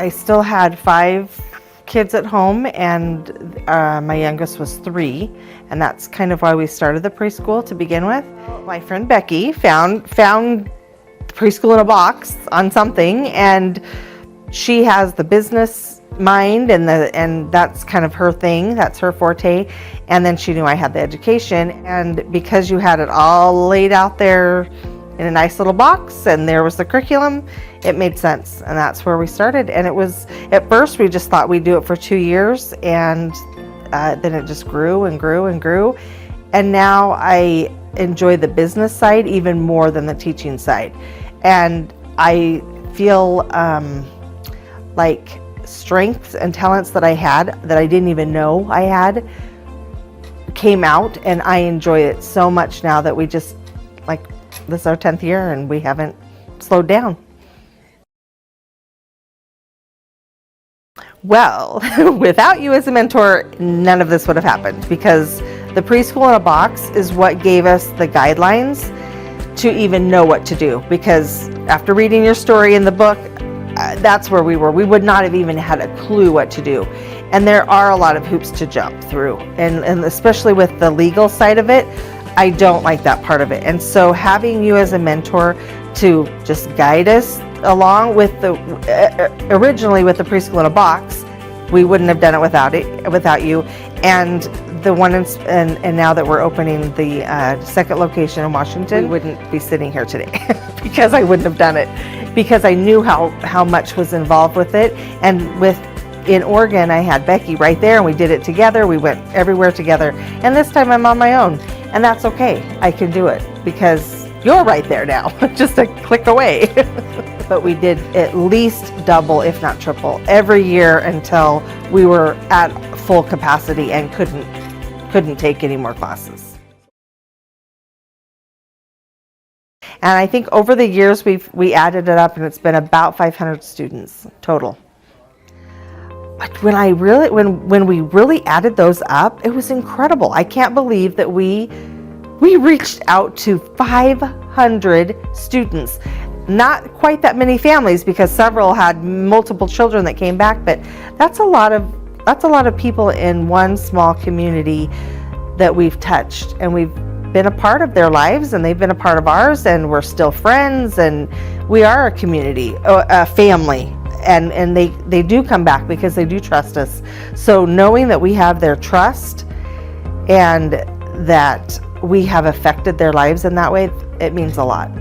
I still had 5 kids at home, and my youngest was 3, and that's kind of why we started the preschool to begin with. My friend Becky found Preschool in a Box on something, and she has the business mind, and that's kind of her thing. That's her forte. And then she knew I had the education, and because you had it all laid out there in a nice little box, and there was the curriculum, it made sense, and that's where we started. And it was, at first we just thought we'd do it for 2 years, and then it just grew and grew and grew, and now I enjoy the business side even more than the teaching side. And I feel like strengths and talents that I had that I didn't even know I had came out, and I enjoy it so much now that we just, like, this is our 10th year and we haven't slowed down. Well, without you as a mentor, none of this would have happened, because the Preschool in a Box is what gave us the guidelines to even know what to do. Because after reading your story in the book, that's where we were. We would not have even had a clue what to do. And there are a lot of hoops to jump through. And especially with the legal side of it, I don't like that part of it. And so having you as a mentor to just guide us along with originally with the Preschool in a Box, we wouldn't have done it without you. And the one and now that we're opening the second location in Washington, we wouldn't be sitting here today because I wouldn't have done it, because I knew how much was involved with it. And in Oregon, I had Becky right there, and we did it together. We went everywhere together. And this time I'm on my own, and that's okay. I can do it because you're right there now, just a click away. But we did at least double, if not triple, every year until we were at full capacity and couldn't take any more classes. And I think over the years we added it up, and it's been about 500 students total. But when we really added those up, it was incredible. I can't believe that we reached out to 500 students. Not quite that many families, because several had multiple children that came back, but that's a lot of people in one small community that we've touched, and we've been a part of their lives, and they've been a part of ours, and we're still friends, and we are a community, a family, and they do come back because they do trust us. So knowing that we have their trust and that we have affected their lives in that way, it means a lot.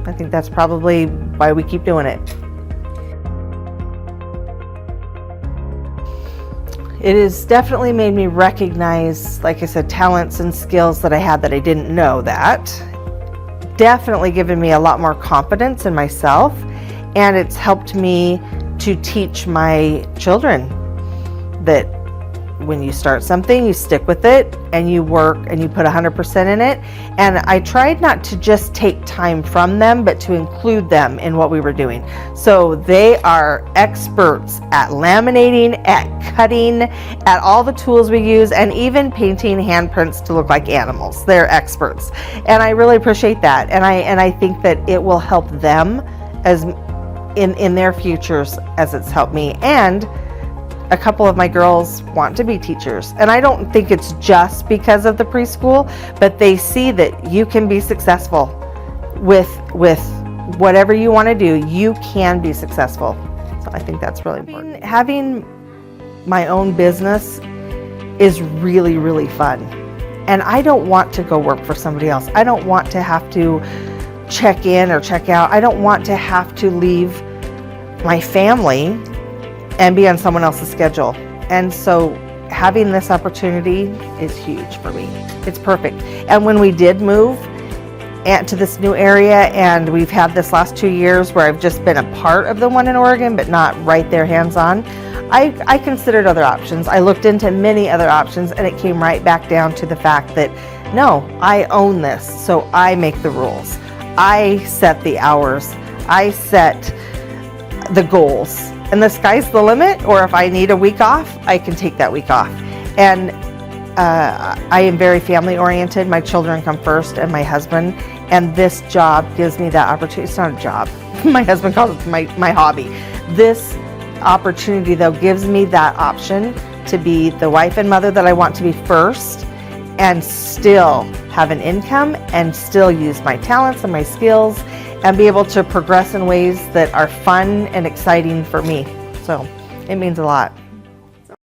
I think that's probably why we keep doing it. It has definitely made me recognize, like I said, talents and skills that I had that I didn't know that. Definitely given me a lot more confidence in myself, and it's helped me to teach my children that when you start something, you stick with it, and you work and you put 100% in it. And I tried not to just take time from them, but to include them in what we were doing. So they are experts at laminating, at cutting, at all the tools we use, and even painting handprints to look like animals. They're experts, and I really appreciate that. And I think that it will help them as in their futures as it's helped me. And a couple of my girls want to be teachers, and I don't think it's just because of the preschool, but they see that you can be successful with whatever you want to do. You can be successful. So I think that's really important. Having my own business is really, really fun, and I don't want to go work for somebody else. I don't want to have to check in or check out. I don't want to have to leave my family and be on someone else's schedule. And so having this opportunity is huge for me. It's perfect. And when we did move to this new area, and we've had this last 2 years where I've just been a part of the one in Oregon, but not right there hands-on, I considered other options. I looked into many other options, and it came right back down to the fact that, no, I own this, so I make the rules. I set the hours. I set the goals. And the sky's the limit, or if I need a week off, I can take that week off. And I am very family oriented. My children come first, and my husband, and this job gives me that opportunity. It's not a job. My husband calls it my hobby. This opportunity, though, gives me that option to be the wife and mother that I want to be first, and still have an income and still use my talents and my skills and be able to progress in ways that are fun and exciting for me. So it means a lot.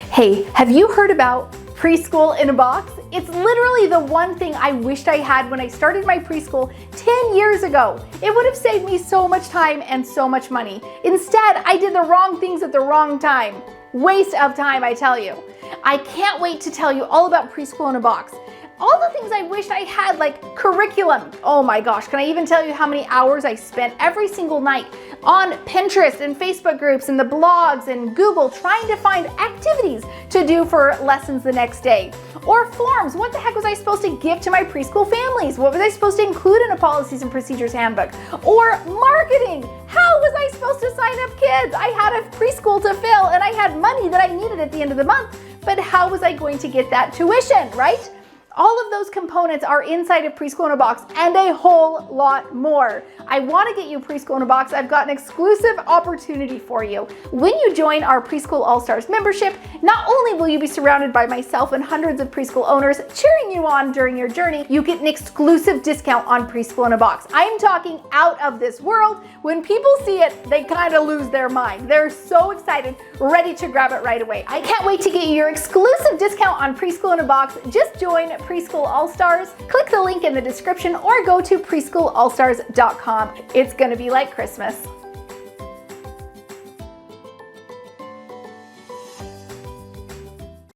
Hey, have you heard about Preschool in a Box? It's literally the one thing I wished I had when I started my preschool 10 years ago. It would have saved me so much time and so much money. Instead, I did the wrong things at the wrong time. Waste of time, I tell you. I can't wait to tell you all about Preschool in a Box. All the things I wish I had, like curriculum. Oh my gosh, can I even tell you how many hours I spent every single night on Pinterest and Facebook groups and the blogs and Google trying to find activities to do for lessons the next day. Or forms. What the heck was I supposed to give to my preschool families? What was I supposed to include in a policies and procedures handbook? Or marketing. How was I supposed to sign up kids? I had a preschool to fill and I had money that I needed at the end of the month, but how was I going to get that tuition, right? All of those components are inside of Preschool in a Box and a whole lot more. I want to get you Preschool in a Box. I've got an exclusive opportunity for you. When you join our Preschool All-Stars membership, not only will you be surrounded by myself and hundreds of preschool owners cheering you on during your journey, you get an exclusive discount on Preschool in a Box. I'm talking out of this world. When people see it, they kind of lose their mind. They're so excited, ready to grab it right away. I can't wait to get you your exclusive discount on Preschool in a Box. Just join Preschool All-Stars. Click the link in the description or go to preschoolallstars.com. It's going to be like Christmas.